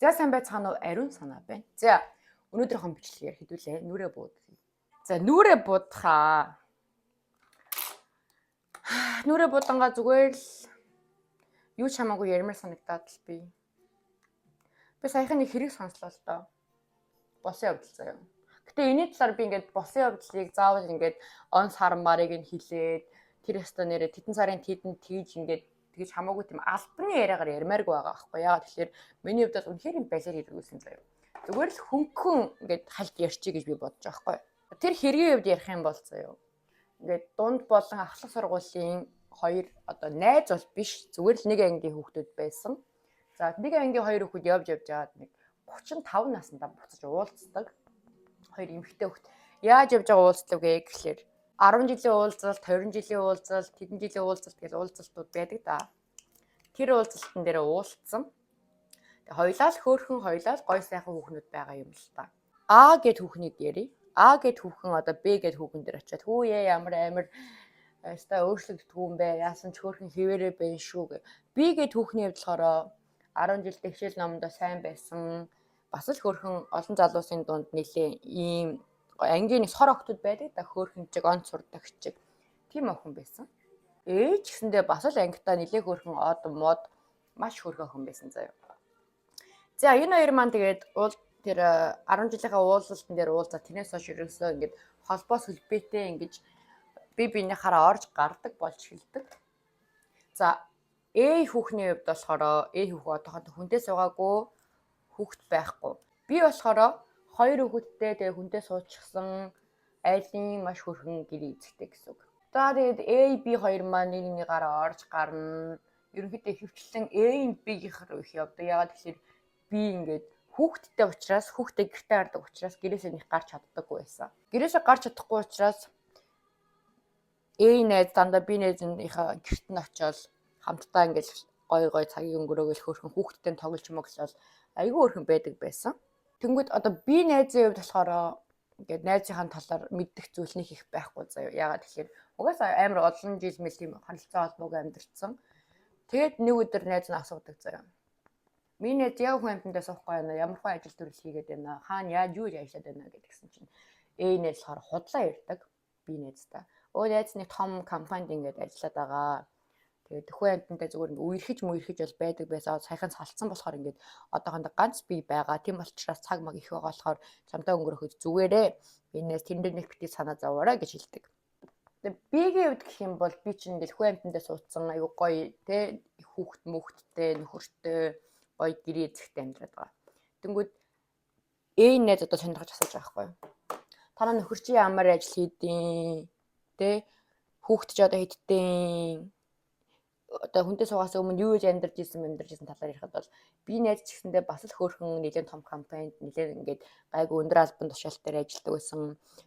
За сайн байцгаана уу? Ариун санаа байна. За өнөөдрийнхөө бичлэгээр хэдүүлээ нүрээ буудлаа. За нүрээ будахаа. Нүрээ будангаа зүгээр л юу ч хамаагүй ярмаар санагдаад л би. Би саяхан нэг хэрэг сонслоо л доо. Босын явдал заяа. Гэтэ энэний талаар би ингээд босын явдлыг заавал ингээд он сармарыг нь хилээд тэр өстө нэрэ тедэн сарын тэдэнд тгийж ингээд тэгэж хамаагүй тийм албаны яриагаар ярмааргүй байгаа байхгүй яагаад тэгэхээр миний хувьд бол үнэхээр юм балиар хэрэгүүлсэн заяа. Зүгээр л хөнгөн ингээд хальт ярьчих гэж би бодож байгаа байхгүй. Тэр хэргийн хувьд ярих юм бол заяа. Ингээд дунд болон ахлах сургуулийн хоёр одоо найз бол биш зүгээр л нэг ангийн хүүхдүүд байсан. За нэг ангийн хоёр хүүхэд явж яваад нэг 35 наснда буцаж уулздаг. Хоёр эмэгтэй хүүхэд яаж явж байгаа уулзлаа гэхээр 10 жилийн уулзалт, 20 жилийн уулзалт, хэдэн жилийн уулзалт гэж уулзалтууд байдаг да. Тэр уулзалтан дээр уулзсан. Тэгээ хоёлаа л хөөхөн хоёлаа л гой сайхан хүүхнүүд байгаа юм л та. А гэд хүүхнийг ярий. А гэд хүүхэн одоо Б гэд хүүхэн дээр очиад хүүе ямар амир ста өөрчлөгддөг юм бэ? Яасан ч хөөхөн хിവэрэ байна шүү гэ. Б гэд хүүхний хувьд болохоор 10 жилдээ хичээл номдоо сайн байсан. Бас л хөөхөн олон залуусын дунд нэлээ ийм ангийн нэг сор охтууд байдаг да хөөхөн чиг онц сурдаг чиг. Тийм охин байсан. Ээж гэсэндээ бас л ангитаа нэлээ хөөхөн од мод маш хөөрхөн охин байсан заяа. За энэ хоёр маань тэгээд тэр 10 жилийнхаа уулзалтан дээр уулзаад тэрнээс хойш ерөөсөө ингээд холбоос хөлбөтэй ингэж биенийхаараа орж гардаг болж эхэлдэг. За A хүүхний хувьд болохоор A хүүхэн одоохондоо хүнтэй суугаагүй хүүхэд байхгүй. Би болохоор хоёр хүүхэдтэй тэгээ хүнтэй суучихсан айлын маш хөрхөн гэр эзэгтэй гэсэн үг. За тэгээд A B хоёр маань нэг нэгээрээ орж гарна. Ерөнхийдөө хөвчлэн A-ийн B-ийнх рүү их явдаг. Ягаад гэхээр би ингээд хүүхдтэй учраас хүүхдээ гэртээ гардаг учраас гэрээсээ нэг гарч чаддаггүй байсан. Гэрээсээ гарч чадахгүй учраас A найз дандаа B найзынхаа гэрт нь очиод хамтдаа ингээд гой цагийг өнгөрөөгөл хөөрхөн хүүхдтэй тоглож моглол айгүй хөөрхөн байдаг байсан. Тэнгүүд одоо B найзын хувьд болохоор ингээд найзынхаа талаар мэддэг зүйл нэг их байхгүй заяа. Ягаад гэхээр угаасаа амар олон жил мэл тийм харилцаа холбоог амьдэрсэн. Тэгээд нэг өдөр найз нь асуудаг заяа. Миний найз яг хүн амьтандаа суухгүй байна. Ямар хүн ажил төрөл хийгээд байна. Хаана яаж юу ажиллаад байна гэдгсэн чинь A найз болохоор худлаа ярьдаг. B найзтай. Найз нэг том компанид ингээд ажиллаад байгаа. Тэгээд хүн амьтандаа зүгээр үерхэж бол байдаг байсан. Саяхан салцсан болохоор ингээд одоохондоо ганц би байгаа. Тийм учраас цаг маг их байгаа болохоор чамтай өнгөрөхөд зүгээрээ би найз тэрэнд нэг битгий санаа зовоорой гэж хэлдэг. Тэгээд бигийн хувьд гэх юм бол би чинь ингээд хүн амьтандаа суудсан аюу гоё те хүүхд мөхттэй нөхөртэй гоё гэрээ эзэгтэй амьдраад байгаа. Тэнгүүд A найз одоо сонирхож асууж байгаа байхгүй юу? Танаа нөхөр чи ямар ажил хийдیں۔ Тэ хүүхд ч одоо хэдтэй одоо хүнтэй суугаас өмнө юу гэж амьдарч исэн талаар ярихад бол би найз ч гэсэндээ бас л хөөрхөн нэлээд том компанид нэлээд ингээд гайгүй өндөр албан тушаалтаар ажилладаг байсан.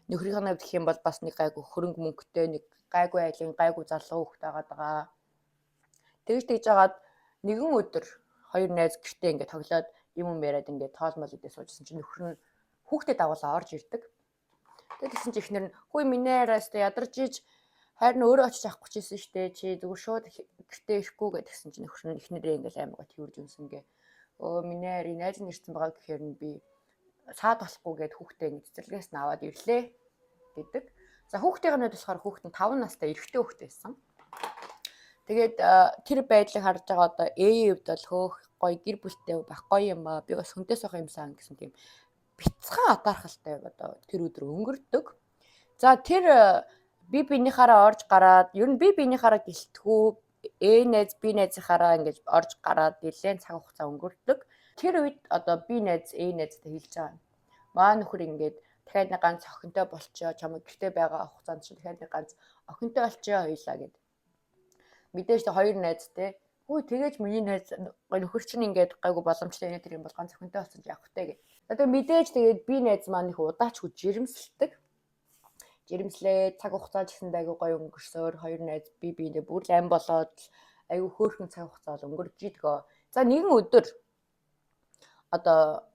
Нөхрийнхөө хувьд гэх юм бол бас нэг гайгүй хөрөнгө мөнгөтэй нэг гайгүй айлын гайгүй залуу хүүхэд байгаа. Тэгж жагаад нэгэн өдөр хоёр найз гэртээ ингээд тоглоод юм яриад ингээд тоолмол идэ суужсэн чинь нөхөр нь хүүхдэд дагуулаа орж ирдэг. Тэгээд тэгсэн чинь ихнэр нь хөөе минь араас ядарч иж харин өөрөө очиж авах гэж ирсэн штэ чи зүгээр шууд гэртээ ирэхгүй гэдгсэн чинь нөхөр нь ихнэрээ ингээд аймгаа тэрж юмсангээ минь ари найз нь ирсэн байгаа гэхээр нь би саад болохгүй гээд хүүхдээ ингээд цэцэрлэгээс нь аваад ирлээ гэдэг. За хүүхдийн хувьд болохоор хүүхэд нь 5 настай эрэгтэй хүүхэд байсан. Тэгээд тэр байдлыг харж байгаа одоо A-ийн хувьд бол хөөх гоё гэр бүлтэй байх гоё юм аа. Би бас хүнтэй суух юмсан гэсэн тийм бяцхан атаархалтай одоо тэр өдөр өнгөрдөг. За тэр би биенийхаараа орж гараад ер нь би биенийхаараа гэлтгүү A найз B найзынхаараа ингэж орж гараад нэлээд цаг хугацаа өнгөрдөг. Тэр үед одоо B найз A найзтай хэлж байгаа. Маа нөхөр ингээд дахиад нэг ганц охинтой болчоо чамайг гэртээ байгаа хугацаанд чинь дахиад нэг ганц охинтой болчоо хоёлаа гэд. Мэдээж тэ хоёр найзтэй. Хөөе тэгээж миний найз нөхөр чинь ингээд гайгүй боломжтой энэ тэр юм бол ганц охинтой болсон чи явах тэ гэд. Одоо мэдээж тэгээд би найз маань их удаачгүй жирэмсэлдэг. Жирэмслээ цаг хугацаа гэсэндээ айгүй гоё өнгөрсөөр хоёр найз биендээ бүр л ам болоод айгүй хөөрхөн цаг хугацаа өнгөрж идэгөө. За нэгэн өдөр одоо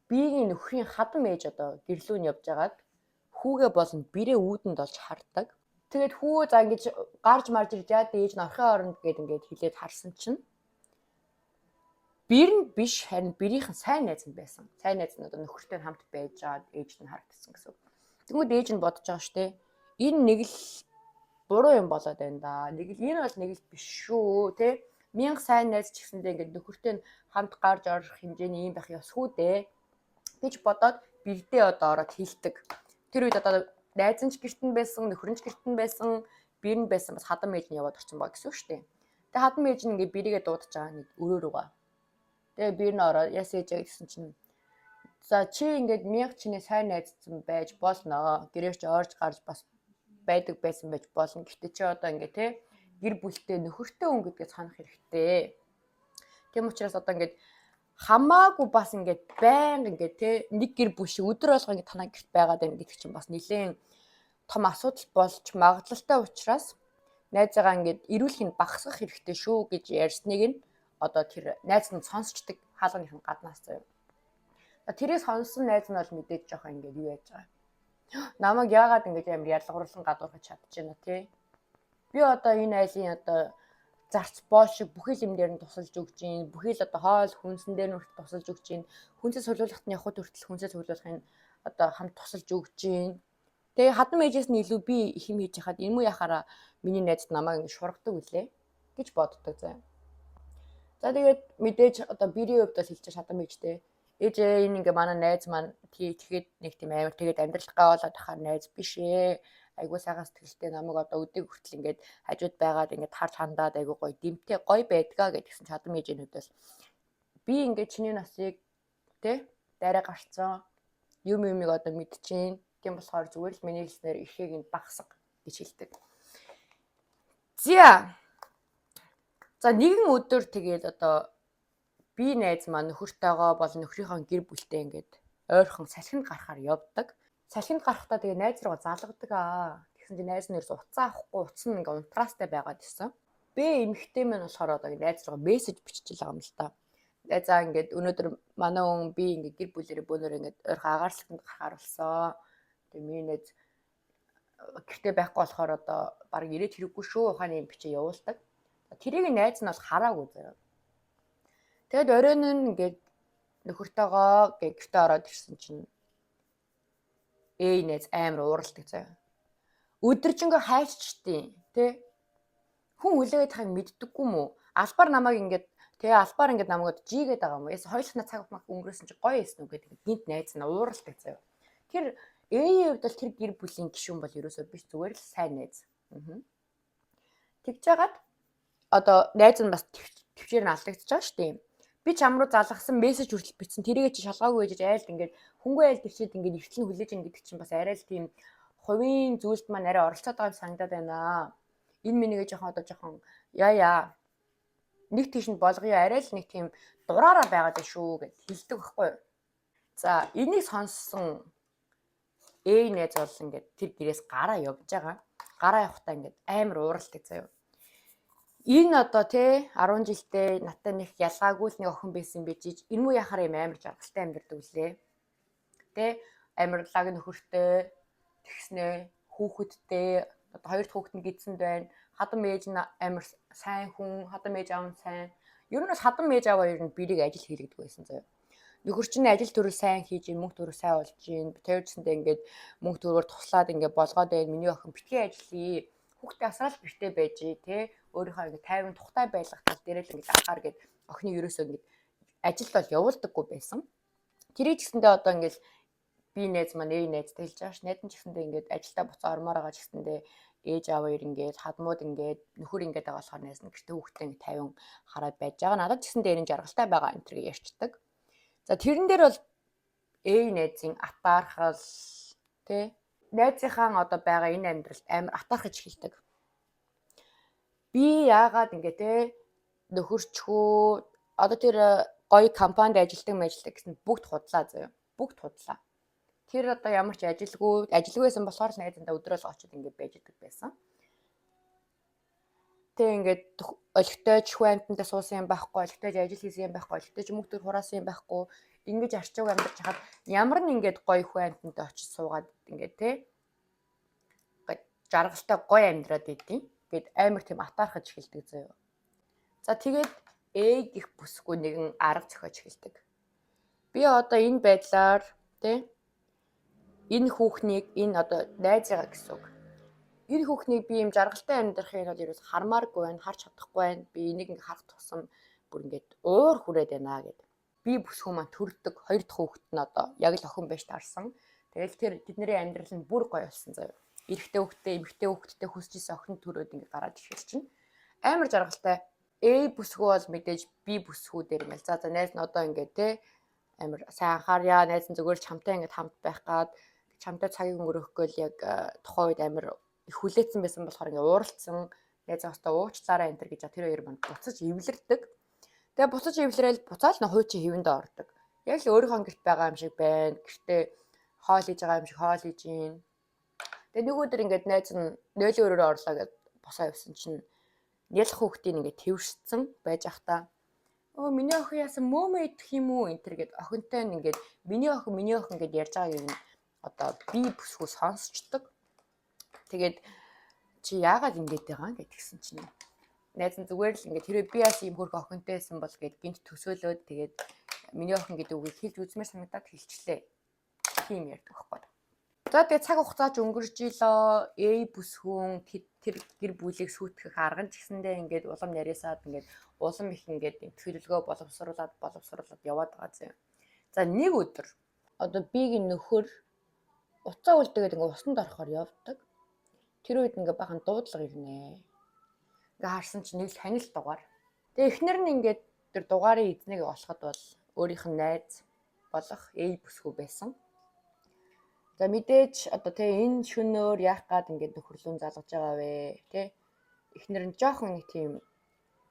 биеийн нөхрийн хадам ээж одоо гэрлүү нь явж байгаад хүүгээ болон бэрээ үүдэнд олж хардаг. Тэгээд хүү за ингэж гарч марж ирж яад ээж нь орхин оронд гээд ингээд хилээд харсан чинь бэр нь биш харин бэрийнхэн сайн найз нь байсан. Сайн найз нь одоо нөхөртэй хамт байж байгаа ээж нь харагдсан гэсэн. Тэгмүүд ээж нь бодож байгаа штэ. Энэ нэг л буруу юм болоод байна да. Энэ бол нэг л биш шүү, тэ? 1000 сайн найз ч гэсэндээ ингээд нөхөртэй хамт гарч орох хэмжээний юм байх ёсгүй дээ гэж бодоод бэрдээ одоо ороод хилдэг. Тэр үед одоо найз нь ч гэртэн байсан, нөхөр нь ч гэртэн байсан, бэр нь байсан бас хадам ээж нь яваад орсон баг гэсэн үг шүү дээ. Тэгээ хадам ээж нь ингээд бэрийгээ дуудаж байгаа нэг өрөөрөөгөө. Тэгээ бэр нь ороод яс ээж гэсэн чинь за чи ингээд 1000 чиний сайн найзсан байж болно. Гэрээр ч орж гарч бас байдаг байсан байж болно. Гэхдээ чи одоо ингээд те гэр бүлтэй нөхөртэй хүн гэдгээ санах хэрэгтэй. Тийм учраас одоо ингээд хамаагүй бас ингээд байнга ингээд те нэг гэр бүл шиг өдөр болго ингээд танаа гэрт байгаад байна гэдэг чинь бас нэлээд том асуудал болж магадлалтай учраас найзаагаа ингээд эрүүлэхийг багасгах хэрэгтэй шүү гэж ярьсныг нь одоо тэр найз нь сонсчдаг хаалганых нь гаднаас заяа. Тэрийг сонссон найз нь бол мэдээж жоохон ингээд юу яаж байгаа. Намайг яагаад ингэж амар ялгаруулсан гадуурхаж чадчихна тий. Би одоо энэ айлын одоо зарц боо шиг бүхэл юм дээр нь тусалж өгч гин, бүхэл одоо хоол хүнсэн дээр нь тусалж өгч гин, хүнсээ цуглуулахад нь явхад хүртэл хүнсээ цуглуулахын одоо хамт тусалж өгч гин. Тэгээ хадам ээжээс нь илүү би их юм хийж хахад энэ муу яхаараа миний найз намайг ингэ шургадаг үлээ гэж боддог заа. За тэгээд мэдээж одоо бэрийн хувьд бол хэлж хадам ээжтэй. Ээжээ энэ ингээ манай найз маань тэгэхэд нэг тийм амар тэгээд амьдралгаа болоод ахаар найз биш ээ. Айгуу сайхан сэтгэлтэй намайг одоо өдөө хүртэл ингээд хажууд байгаад ингээд харж хандаад айгуу гоё дэмтэй гоё байдгаа гэдгсэн чадам ээжнүүдээс би ингээд чиний насыг тэ дайраа гарцсан юмыг одоо мэдчихээн. Тийм болохоор зүгээр л миний хэлснээр эрхийг нь багсаг гэж хэлдэг. За нэгэн өдөр тэгээд одоо би найз маань нөхөртөөгөө бол нөхрийнхөө гэр бүлтэй ингээд ойрхон салхинд гарахаар явдаг. Салхинд гарахдаа тэгээ найз руу залгадаг аа. Тэгсэн чинь найз нэрс уцаа авахгүй утас нь ингээ унтраастай байгаад ирсэн. Би эмэгтэй мэн болохоор одоо найз руу мессеж биччихэл байгаа юм л та. Найзаа ингээд өнөөдөр манай хүн би ингээ гэр бүлэрээ бөөнөр ингээд ойрхон агаар салхинд гарахаар болсон. Тэгээ миний найз гэртээ байхгүй болохоор одоо баг ирээд хэрэггүй шүү ухааны юм бичээ явуулдаг. Тэрийг найз нь бол хараагүй заяа. Тэгэд оройн нь ингээд нөхөртөөгөө гэртээ ороод ирсэн чинь найз амар ууралдаг заяа. Өдөржингөө хайччихдээ тий. Хүн хүлээгээд тахыг мэддэггүй мүү? Албаар намайг ингээд тий албаар ингээд намайг жигээд байгаа юм уу? Яс хоёулахна цаг мах өнгөрөөсөн чи гоё эсэн үг гэдэг гинт найз нь ууралдаг заяа. Тэр хувьд бол тэр гэр бүлийн гишүүн бол ерөөсөө биш зүгээр л сайн найз. Тэгж жагаад одоо найз нь бас төвчээр нь алдагдчихж байгаа шүү дээ. Би чам руу залгасан мессеж хүртэл бичсэн. Тэрийгээ чи шалгаагүй гэж айлд ингээд хөнгөө айлд ирчээд ингээд эртлэн хүлээж ин гэдэг чинь бас арай л тийм хувийн зүйлд маань арай оролцоод байгаа юм санагдаад байна. Энэ минийгээ жоохон одоо жоохон яа нэг тийшнд болгоё арай л нэг тийм дураараа байгаад байна шүү гэж хэлдэг байхгүй юу. За энийг сонссон найз бол ингээд тэр гэрээс гараа явж байгаа. Гараа явахдаа ингээд амар ууралдаг заяа. Энэ одоо тий 10 жилдээ надтай нэг ялгаагүй л нэг охин байсан байж энэ муу яхаар юм амар жаргалтай амьдардаг үлээ. Тэ амар лаг нөхөртэй тэгснэ хүүхэдтэй одоо хоёр дахь хүүхэд нь гидсэнд байна. Хадам ээж нь амар сайн хүн, хадам ээж аав нь сайн. Ер нь бас хадам ээж аав хоёр нь бэрийг ажил хийлгдэг байсан заяа. Нөхөр чинь ажил төрөл сайн хийж, мөнгө төрөл сайн болж гин. Тэрчэндээ ингээд мөнгө төрөөр туслаад ингээд болгоод байна. Миний охин битгий ажил хий. Хүүхдээ асаал гэртээ байж тий өөрийнхөө ингэ тайван тухтай байлгах тал дээр л ингэ анхаар гээд охиныг ерөөсөө ингэ ажилд бол явуулдаггүй байсан. Тэрийг гэсэндээ одоо ингэ би найз маань найзтай хэлж байгаа ш. Найз нь ч гэсэндээ ингэ ажилдаа буцаа ормоор байгаа ч гэсэндээ ээж аав хоёр ингэ хадмууд ингэ нөхөр ингэ байгаа болохоор найз нь гэртээ хүүхдээ ингэ тайван хараад байж байгаа. Надад ч гэсэндээ энэ жаргалтай байгаа энэ төр ярьцдаг. За тэрэн дээр бол найзын атаархал тий найзынхаа одоо байгаа энэ амьдралд амар атаархаж хэлдэг. Би яагаад ингэ те нөхөрчхөө одоо тэр гоё компанид ажилдаг гэсэн бүгд худлаа заяа. Бүгд худлаа. Тэр одоо ямар ч ажилгүй байсан болохоор л найзандаа өдрөөс очиж ингэ байж идэг байсан. Тэг ингээд олигтой чхвантандаа суусан юм байхгүй, олигтой ажил хийсэн юм байхгүй, олигтой мөнгө төр хураасан юм байхгүй. Ингэж арчууг амьдарч хахад ямар нэг ингээд гоё хвантанд очиж суугаад ингээд те жаргалтай гоё амьдраад идэв. Гэт амар тийм атаархаж хэлдэг заяа. За тэгээд A гэх бүсгүй нэгэн арга зохиож эхэлдэг. Би одоо энэ байдлаар тий энэ хүүхнийг энэ одоо найзгаа гэсэн үг. Энэ хүүхнийг би юм жаргалтай амьдрахыг бол ерөөс хармааргүй байна, харж чадахгүй байна. Би энийг ингээ харах тусам бүр ингээд уур хүрээд байна гэд. Би бүсгүй маань төрдөг. Хоёр дахь хүүхэд нь одоо яг л охин байж таарсан. Тэгэл тэр тэдний амьдрал нь бүр гоё болсон заяа. Эрэгтэй хүүхэдтэй, эмэгтэй хүүхэдтэй хүсэж исэн охин төрөөд ингээ гараад ирэх чинь амар жаргалтай. A бүсгүй бол мэдээж B бүсгүй дээр ингээл за найз нь одоо ингээ те амар сайн анхаарья, найз нь зүгээр чамтай ингээ хамт байх гад чамтай цагийг өнгөрөхгүй л яг тухайн үед амар их хүлээсэн байсан болохоор ингээ ууралцсан найзаа хостоо уучлаарай энэ төр гэж тэр хоёр маань буцаж эвлэрдэг. Тэгээ буцаж эвлэрээл буцаал н хуучин хэвэндээ ордог. Яг л өөрийнхөө гэрт байгаа юм шиг байна. Гэртээ хоол хийж байгаа юм шиг хоол хийж гин. Тэгээ нэг өдөр ингээд найз нь нойлын өрөөрөө орлоо гэд босоо явсан чинь нялх хүүхдийн ингээд твэршсэн байж ахта. Өө миний охин яасан мөөмөө идэх юм уу энэ төр гэд охинтой нь ингээд миний охин гэд ярьж байгааг нь одоо би бүсгүй сонсчдөг. Тэгээд чи яагаад ингэж байгаа гэдгсэн чинь найз нь зүгээр л ингээд хэрвээ би яас ийм хөрх охинтой байсан бол гэд гинт төсөөлөөд тэгээд миний охин гэдэг үгийг хэлж үзмээр санагдаад хэлчлээ. Тийм ярьдаг байхгүй. За тэгээд цаг хугацаа ч өнгөрч илоо A бүсгүүн тэр гэр бүлийг сүйтгэх арга нь ч гэсэндээ ингээд улам нарийсаад ингээд улам их ингээд төлөвлөгөө боловсруулад яваад байгаа зэ. За нэг өдөр одоо Б-гийн нөхөр уцаа үлдээгээд ингээд усанд орохоор явдаг. Тэр үед ингээд бахан дуудлага ирнэ. Ингээ харсан чинь нэг танил дугаар. Тэгээ эхнэр нь ингээд тэр дугаарыг эзнэг олоход бол өөрийнх нь найз болох A бүсгүй байсан. За мэдээж одоо тэгээ энэ шөнөөр яах гад ингээд нөхөрлөн залгаж байгаа вэ тий. Эхнэр нь жоохон нэг тийм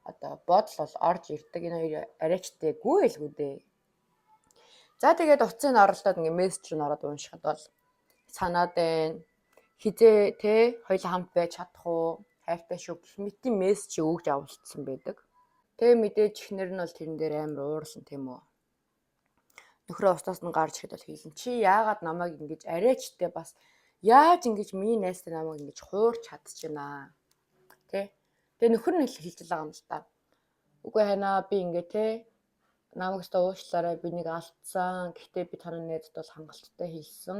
одоо бодол бол орж ирдэг. Энэ хоёр арайчтайгүй байлгүй дээ. За тэгээд уцын оролдоод ингээд мессеж рүү ороод уншихад бол санаад байна. Хизээ тий хоёул хамт байж чадах уу? Хайртай шүү гэх мэтийн мессеж өгж авалцсан байдаг. Тэгээ мэдээж эхнэр нь бол тэрэн дээр амар уурсан тийм үү. Нөхрөө устаас нь гарч ирэхэд бол хэлэн чи яагаад намайг ингэж арайчтай бас яаж ингэж миний найзтай намайг ингэж хуурч чадчихна тий. Тэгээ нөхөр нь хэлж байгаа юм л та. Үгүй хайнаа би ингэ тий намайг өстө уучлаарай би нэг алдсан. Гэхдээ би танай найзад бол хангалттай хэлсэн.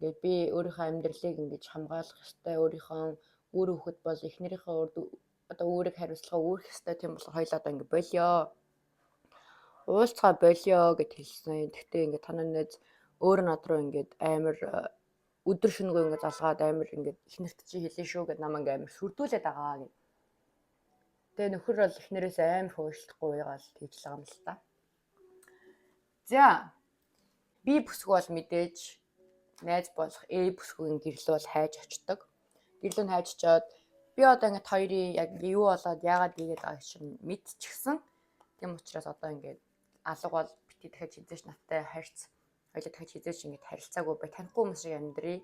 Тэгээд би өөрийнхөө амьдралыг ингэж хамгаалах ёстой. Өөрийнхөө үр хөхөд бол эхнэрийнхээ одоо үүрэг хариуцлага үүрэх ёстой. Тийм болохоор хоёул одоо ингэ болио. Уулзгаа болио гэд хэлсэн. Тэгтээ ингэ танай найз өөр над руу ингэ амар өдөр шөнөгүй ингэ залгаад амар ингэ эхнэрт чи хэлээ шүү гэд намайг ингэ амар сүрдүүлээд байгаа гэд. Тэгээ нөхөр бол эхнэрээс амар хөөшлөхгүй уягаал тэгж байгаа юм л та. За би бүсгүй бол мэдээж найз болох A бүсгүйн гэрлөө бол хайж очдог. Гэрлөө нь хайж очоод би одоо ингэ хоёрын яг юу болоод яагаад ийгээд байгаа чинь мэдчихсэн. Тийм учраас одоо ингэ алга бол бити дахиж хизээш надтай харьц хоёул дахиж хизээш ингэ харилцаагүй бай танихгүй хүмүүс шиг амьдрий.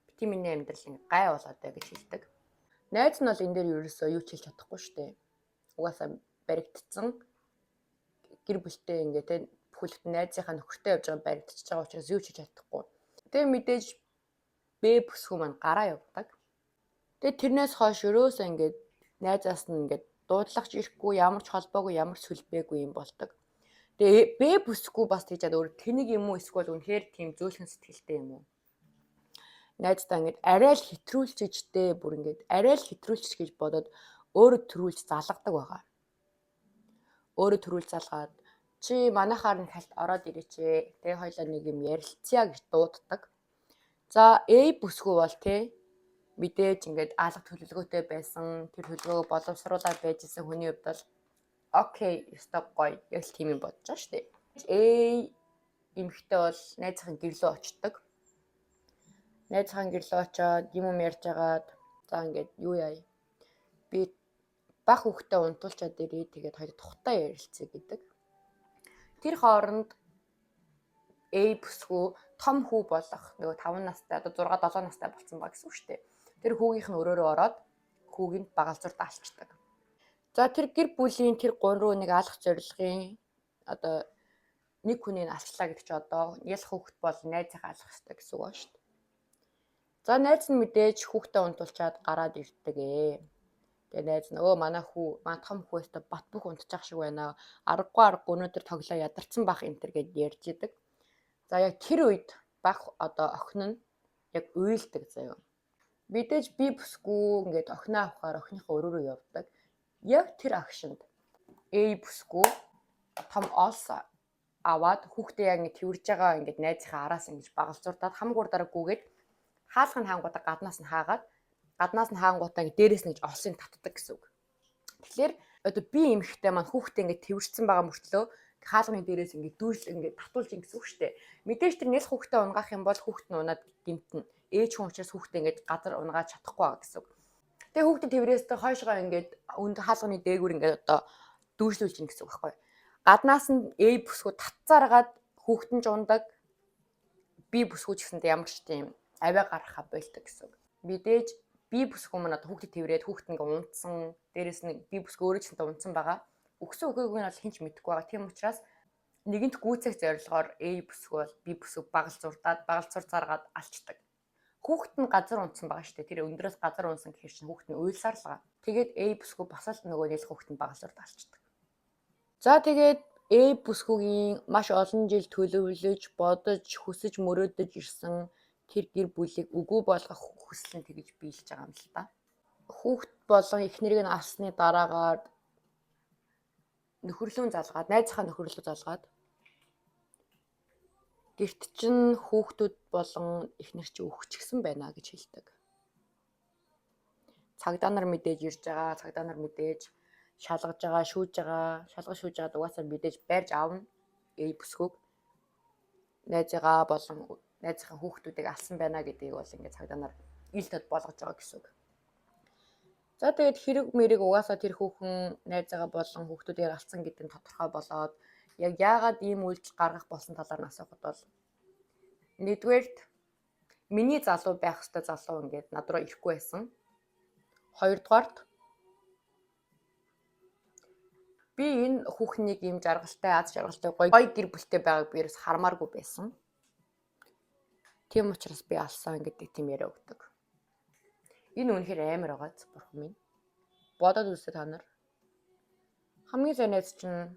Бити миний амьдрал ингэ гай болоод бай гэж хэлдэг. Найз нь бол энэ дээр ерөөсөө юу ч хэлж чадахгүй шүү дээ. Угаасаа баригдсан гэр бүлтэй ингэ те бүхэлд найзынхаа нөхөртэй явж байгаа баригдчихж байгаа учраас юу ч хийж чадахгүй. Тэгээ мэдээж Б бүсгүй маань гараа явдаг. Тэгээ тэрнээс хойш ерөөсөө ингэ найзаас нь ингэ дуудлагч ирэхгүй ямар ч холбоогүй ямар сүлбээгүй юм болдог. Тэгээ Б бүсгүй бас тийжээд өөр тэнэг юм уу эсвэл үнэхээр тийм зөөлхөн сэтгэлтэй юм уу? Найздаа ингэ арай л хэтрүүлчихтэй бүр ингэ арай л хэтрүүлчих гэж бодоод өөрөө төрүүлж залгадаг байгаа. Өөрөө төрүүлж залгаад чи манайхаар нэг хальт ороод ирээч. Тэгээ хоёлаа нэг юм ярилцъя гэж дууддаг. За A бүсгүй бол тий мэдээж ингээд алга төлөвлөгөөтэй байсан. Тэр төлөвлөгөөгөө боловсруулаад байжсэн хүний хувьд бол окей, ёстой гоё. Яг л тийм юм бодож байгаа шүү дээ. A эмэгтэй бол найзынхаа гэрлөө очдог. Найзынхаа гэрлөө очоод юм ярьж агаад за ингээд юу яа. Би бах хүүхдээ унтуулчаад ирээ. Тэгээд хоёул тухтай ярилцъя гэдэг. Тэр хооронд A бүсгүй том хүү болох нөгөө 5 настай одоо 6 7 настай болсон ба гэсэн үг шүү дээ. Тэр хүүгийнх нь өрөөрөө ороод хүүгийн багалзуурт алчдаг. За тэр гэр бүлийн тэр 3 руу нэг алах зорилгын одоо нэг хүнийг алчлаа гэдэг чи одоо ялах хүүхэд бол найзынхаа алах хэрэгтэй гэсэн үг ба шүү дээ. За найз нь мэдээж хүүхдээ унтуулчаад гараад ирдэг ээ. Тэгээ найз нөгөө манай том хүүтэй бат бөх унтчих шиг байна. Аргагүй өнөөдөр тоглоо ядарсан бах энэ төр гэж ярьж идэг. За яг тэр үед бах охин нь яг уйлдаг заяа. Мэдээж би бүсгүй ингээд охиноо авахаар охиныхоо өрөөрөө явдаг. Яг тэр агшинд бүсгүй том олс аваад хүүхдээ яг ингэ тэрж байгаа ингээд найзынхаа араас ингэж багалзуурдаад хамгуур дараагүйгээд хаалгын хаангуудаа гаднаас нь хаангуудаа ингэ дээрээс нь олсыг татдаг гэсэн үг. Тэгэхээр одоо би эмхтэй маань хүүхдээ ингэ тэрвэрсэн байгаа мөртлөө хаалганы дээрээс ингэ дүүл ингэ татуулж ин гэсэн үг шүү дээ. Мэдээж тэр нэл хүүхдээ унгаах юм бол хүүхд нь унаад гимтэн. Ээж хүн учраас хүүхдээ ингэ газар унгаад чадахгүй байгаа гэсэн үг. Тэгээ хүүхдээ тэрвэрээсээ хойшоо ингэ өнд хаалганы дээгүүр ингэ одоо дүүжлүүлж ин гэсэн үг байхгүй. Гаднаас нь бүсгүй татцааргаад хүүхдэн ч ундаг. Би бүсгүй ч гэсэндээ ямар ч тийм авиа гаргахаа болдог гэсэн үг. Мэдээж би бүсгүй мань одоо хүүхдэд тэрврээд хүүхд ингээ унтсан. Дээрээс нь би бүсгүй өөрөө ч гэсэн унтсан байгаа. Өгсөн өгөөг нь бол хинч мэдэхгүй байгаа. Тийм учраас нэгэнт гүйцэх зорилгоор бүсгүй бол би бүсгүй багалзуур цааргаад алчдаг. Хүүхд нь газар унтсан байгаа шүү дээ. Тэр өндөрөөс газар унсан гэхэр чинь хүүхд нь уйлсаар л байгаа. Тэгээд бүсгүй бас л нөгөө нэл хүүхд нь багалзуур алчдаг. За тэгээд бүсгүйгийн маш олон жил төлөвлөж, бодож, хүсэж мөрөөдөж ирсэн тэр гэр бүлийг үгүй болгох хүсэл нь тэгж биелж байгаа юм л да. Хүүхд болон эхнэрийг нь алсны дараагаар найзынхаа нөхөрлөө залгаад гэрт чинь хүүхдүүд болон эхнэр чинь өгчихсэн байна гэж хэлдэг. Цагдаа нар мэдээж ирж байгаа, цагдаа нар мэдээж шалгаж байгаа, шүүж байгаа угаасаа мэдээж барьж аавна бүсгүйг найзыгаа болон найзынхаа хүүхдүүдийг алсан байна гэдгийг бол ингээд цагдаа нар ил тод болгож байгаа гэсэн үг. За тэгээд хэрэг мэрэг угаасаа тэр хүүхэн найзыгаа болон хүүхдүүдийг алсан гэдэг нь тодорхой болоод яг яагаад ийм үйлдэл гаргах болсон талаар нь асуухад бол нэгдүгээрт миний залуу байх ёстой залуу ингээд над руу ирэхгүй байсан. Хоёрдугаарт би энэ хүүхнийг ийм жаргалтай, аз жаргалтай гоё гэр бүлтэй байгааг би ерөөс хармааргүй байсан. Тийм учраас би алсан гэдэг тийм яриа өгдөг. Энэ үнэхээр амар байгаа бурхан минь. Бодоод үзтээ та нар. Хамгийн сайн найз чинь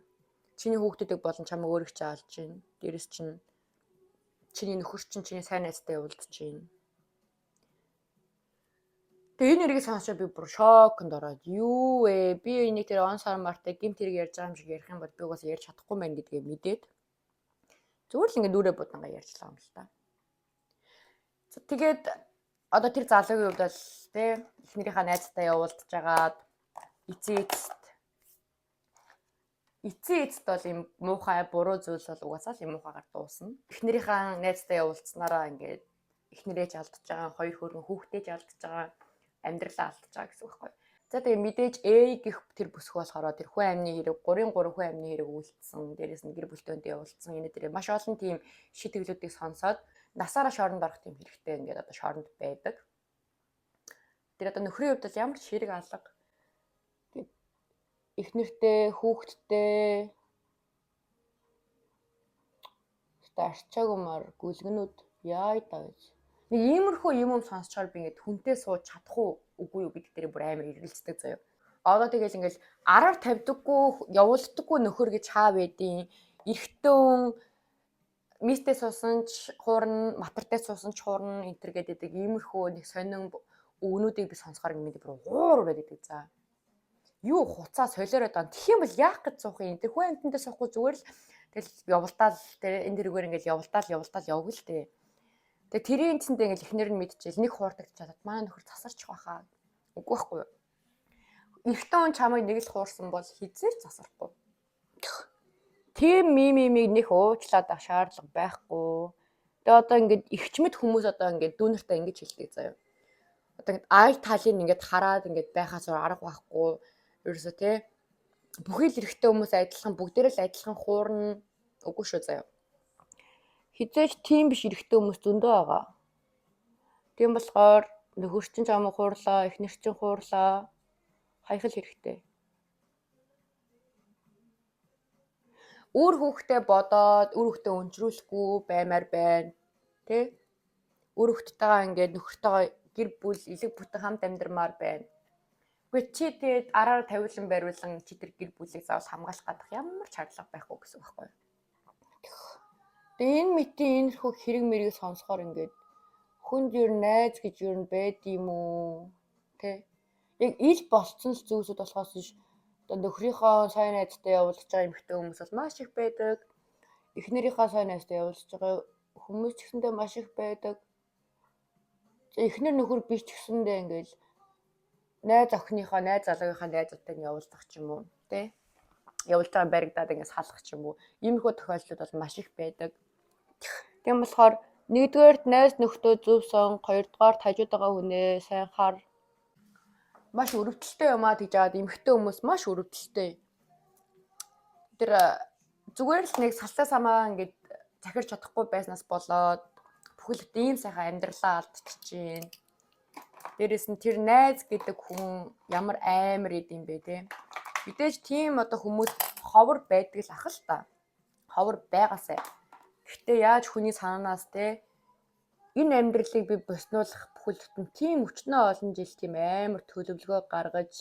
чиний хүүхдүүдийг болон чамайг өөрөө ч аалж чинь. Дээрэс чинь чиний нөхөр чинь чиний сайн найзтай уулзж чинь. Тэгээ энэ нэрийг сонсоод би бүр шоконд ороод юу вэ? Би энийг тэр он сар мартай гимт хэрэг ярьж байгаа юм шиг ярих юм бол би угаасаа ярьж чадахгүй мэн гэдгээ мэдээд зүгээр л ингэ нүрээ будангаа ярьчлаа юм л та. Тэгээд одоо тэр залуугийн хувьд бол эхнэрийнхээ найзтай явуулж жагаад эцэн эцэст бол юм муухай буруу зүйлс бол угаасаа л юм муухайгаар дуусна. Эхнэрийнхээ найзтай явуулснараа ингээд эхнэрээ ч алдчихж байгаа, хоёр хөргөн хүүхдээ ч алдчихж байгаа, амьдралаа алдчихж байгаа гэсэн үг байхгүй. За тэгээ мэдээж гих тэр бүсгүй болохоор тэр хүн амны хэрэг 3 хүн амны хэрэг үйлдсэн. Дээрээс нь гэр бүлтөндөө явуулсан. Энэ дээр маш олон тийм шийтгэлүүдийг сонсоод насаараа шоронд орох тийм хэрэгтэй ингээд одоо шоронд байдаг. Тэр одоо нөхрийн хувьд бол ямар ч хэрэг алга эхнэртэй, хүүхэдтэй арчаагумар гүлгэнүүд яа даа. Нэг иймэрхүү юм сонсчоор би ингээд хүнтэй сууж чадах үгүй юу гэдэг дээр бүр амар эргэлздэг заяа. Одоо тэгэл ингээл араар тавьдаггүй, явуулдаггүй нөхөр гэж хаа байдیں۔ Эрэгтэй хүн мистэй суусан ч хуурна, матартай суусан ч хуурна энэ төр гэдэг иймэрхүү нэг сонин өгнүүдийг би сонсохоор ингээд бүр уур ураад идэг за. Юу хуцаа солиороод байгаа. Тэгэх юм бол яах гэж суух юм? Тэр хүн амтнтай суухгүй зүгээр л тэгэл явуултаал тэр энэ дэргээр ингээл явуултаал явах л дээ. Тэгээ тэрийн цэндээ ингээл эхнэр нь мэдчихэл нэг хуурдаг чадаад манай нөхөр засарчих байхаа. Үгүй байхгүй юу? Эрэгтэй хүн чамайг нэг л хуурсан бол хизээч засарахгүй. Тийм мимиг нэг уучлаад авах шаардлага байхгүй. Тэгээ одоо ингээд ихчмэд хүмүүс одоо ингээд дүүнэртээ ингэж хэлдэг заяа. Одоо ингээд ай талын ингээд хараад ингээд байхаас арга байхгүй. Ерөөсөө тий бүхий л эрэгтэй хүмүүс адилхан бүгдээрээ л адилхан хуурна. Үгүй шүү заяа. Хизээч тийм биш эрэгтэй хүмүүс зөндөө байгаа. Тийм болохоор нөхөр чинь чамайг хуурлаа, эхнэр чинь хуурлаа. Хаях л хэрэгтэй. Үр хүүхдээ бодоод үр хүүхдээ өнжрүүлэхгүй баймаар байна. Тэ? Үр хүүхдтэйгээ ингээд нөхөртөөгөө гэр бүл элэг бүтэн хамт амьдрмаар байна. Үгүй чи тэгээд араар тавиулан бариулан чи тэр гэр бүлийг заавал хамгаалах гадах ямар ч шаардлага байхгүй гэсэн үг байхгүй. Тэгээ энэ мэтийн иймэрхүү хэрэг мэрийг сонсохоор ингээд хүнд юу найз гэж юу байд юм уу? Тэ? Яг ил болцсон зүйлсүүд болохоос биш нөхрийнхөө сайн найзтай явуулж байгаа эмэгтэй хүмүүс бол маш их байдаг. Эхнэрийнхээ сайн найзтай явуулж байгаа хүмүүс ч гэсэндээ маш их байдаг. Эхнэр нөхөр биш ч гэсэндээ ингээл найз охиныхоо найз залуугийнхаа найзуудтай нь явуулдаг ч юм уу, тэ? Явуулж байгаа баригдаад ингээс халах ч юм уу. Иймэрхүү тохиолдлууд бол маш их байдаг. Тийм болохоор нэгдүгээрт найз нөхдөө зөв сон, хоёрдугаар хажууд байгаа хүнээ сайн хар. Маш өрөвдөлттэй юм аа гэж яагаад эмэгтэй хүмүүс маш өрөвдөлттэй. Тэр зүгээр л нэг салтай самаа ингээд захирч чадахгүй байснаас болоод бүхэл ийм сайхан амьдралаа алдчихжээ. Дээрээс нь тэр найз гэдэг хүн ямар амар идэм бэ те. Мэдээж тийм одоо хүмүүс ховор байдаг л ах л та. Ховор байгаасай. Гэхдээ яаж хүний санаанаас те энэ амьдралыг би боснуулах бүхэл бүтэн тийм өчнөө олон жил тийм амар төлөвлөгөө гаргаж,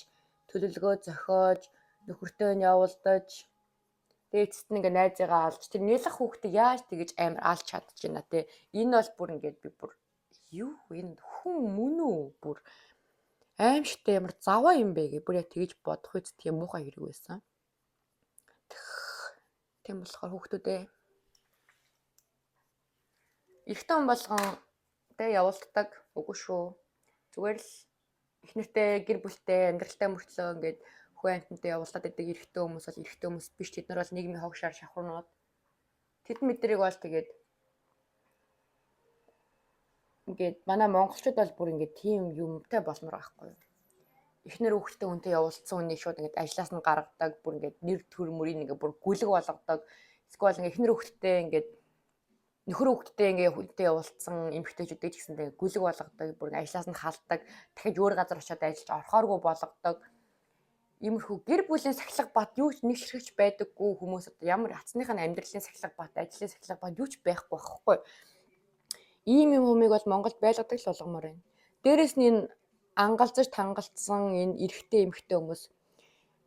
төлөвлөгөө зохиож, нөхөртөө нь явуулдаж дээдсэд нь ингээ найзыгаа алж тэр нялх хүүхдээ яаж тэгэж амар алж чадчихна те. Энэ бол бүр ингээд би бүр юу энэ хүн мөн үү бүр аимшигтай ямар заваа юм бэ гэ бүр яг тэгэж бодох үст тийм муухай хэрэг байсан. Тийм болохоор хүүхдүүдээ ихтэй хүн болгон тэ явуулдаг үгүй шүү. Зүгээр л их нэртэй гэр бүлтэй амьдралтай мөртлөө ингээд хүү амтантай явуулаад байдаг эрэгтэй хүмүүс бол эрэгтэй хүмүүс биш. Тэд нар бол нийгмийн хогшоор шавхарнууд. Тэд мэдрийг бол тэгээд ингээд манай монголчууд бол бүр ингээд тийм юмтай болмор байхгүй юу. Эхнэр хүүхдтэй хүнтэй явуулсан үнийг шууд ингээд ажлаас нь гаргадаг, бүр ингээд нэр төр мөрийг ингээд бүр гүлэг болгодог. Эсвэл ингээд эхнэр хүүхдтэй ингээд нөхөр хүүхдтэй ингээ хүнтэй явуулсан эмэгтэйчүүдтэй ч гэсэндээ гүлэг болгодог, бүр ажлаас нь халдаг, дахиж өөр газар очиод ажиллаж орохооргүй болгодог. Иймэрхүү гэр бүлийн сахилга бат юу ч нэг ширхэгч байдаггүй хүмүүс одоо ямар ацныхын амьдралын сахилга бат, ажлын сахилга бат юу ч байхгүй байхгүй. Ийм юм хүмүүс бол Монголд байлгадаг л болгомоор байна. Дээрээс нь энэ ангалзаж тангалцсан энэ эрэгтэй эмэгтэй хүмүүс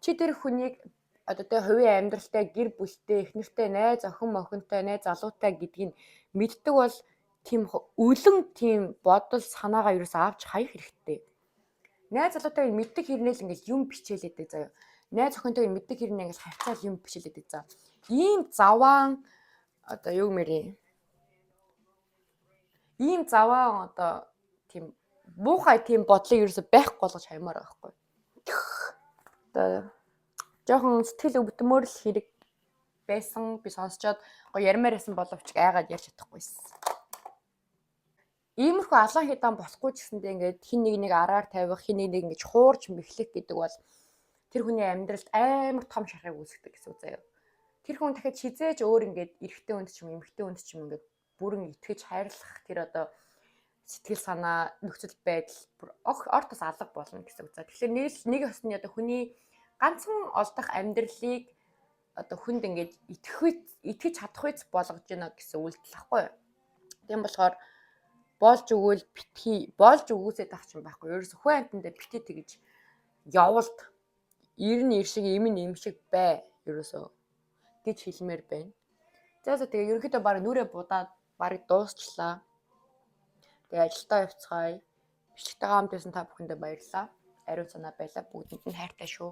чи тэр хүнийг одоо тэ хувийн амьдралтай гэр бүлтэй эхнэртэй найз охин мохинтой найз залуутай гэдгийг мэддэг бол тийм өлөн тийм бодол санаагаа юу ч авч хаях хэрэгтэй. Найз залуутайг мэддэг хэрнээл ингээл юм бичээлээдэг заяа. Найз охинтойг мэддэг хэрнээ ингээл хавцаал юм бичээлээдэг заа. Ийм заваан одоо юу мэрээ. Ийм заваан одоо тийм муухай тийм бодлыг юу ч байхгүй болгож хаймаар байгаа байхгүй. Одоо жоохон сэтгэл өвдмөр л хэрэг байсан би сонсчоод гоё ярмаар байсан боловч айгаад ярьж чадахгүйсэн. Иймэрхүү алан хідан болохгүй ч гэсэндээ ингээд хин нэг араар тавих, хин нэг ингэж хуурж мэхлэх гэдэг бол тэр хүний амьдралд амар том шархыг үүсгэдэг гэсэн үг заяа. Тэр хүн дахиад хизээж өөр ингээд эрэгтэй хүнд ч юм эмэгтэй хүнд ч юм ингээд бүрэн итгэж хайрлах тэр одоо сэтгэл санаа нөхцөл байдал бүр ортос алга болно гэсэн үг. Тэгэхээр нэг ёсны одоо хүний ганцхан олдох амьдралыг одоо хүнд ингээд итгэж чадах үйс болгож гинэ гэсэн үйлдэл ахгүй юу. Тийм болохоор болж өгвөл битгий болж өгөөсэй тах юм байхгүй. Ерөөсө хөө амтандаа битгий тэгж явуулт ир нь ир шиг им нь им шиг бай ерөөсө гэж хэлмээр байна. За тэгээ ерөнхийдөө баг нүрээ будаад баг дуусчлаа. Тэгээ ажилдаа явцгаая. Бичлэгтэй хамт байсан та бүхэндээ баярлалаа. Ариун санаа байлаа. Бүгдэнд нь хайртай шүү.